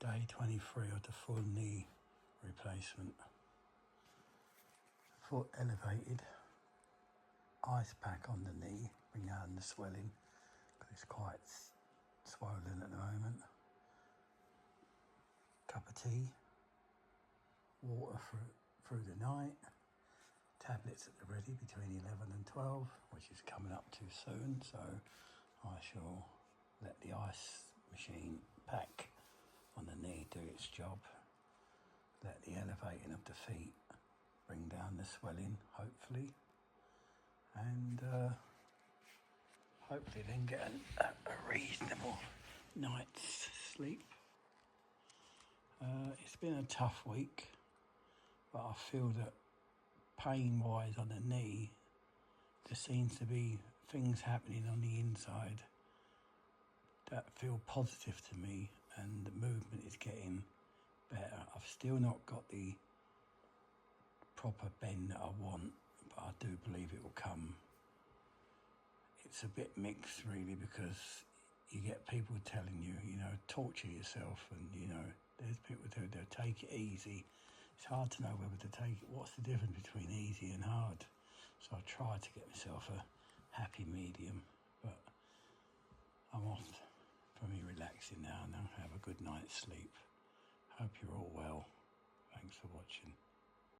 Day 23 of the full knee replacement. Foot elevated, ice pack on the knee, bring down the swelling because it's quite swollen at the moment. Cup of tea, water through the night, tablets at the ready between 11 and 12, which is coming up too soon, so I shall let the ice machine pack on the knee do its job. Let the elevating of the feet bring down the swelling, hopefully, and hopefully then get a reasonable night's sleep. It's been a tough week, but I feel that pain-wise on the knee, there seems to be things happening on the inside that feel positive to me, and the movement is getting better. I've still not got the proper bend that I want, but I do believe it will come. It's a bit mixed really, because you get people telling you, torture yourself, and there's people who they'll take it easy. It's hard to know whether to take it. What's the difference between easy and hard? So I try to get myself a happy medium, but I'm off for me relaxing now and I'll have a good night's sleep. Hope you're all well. Thanks for watching.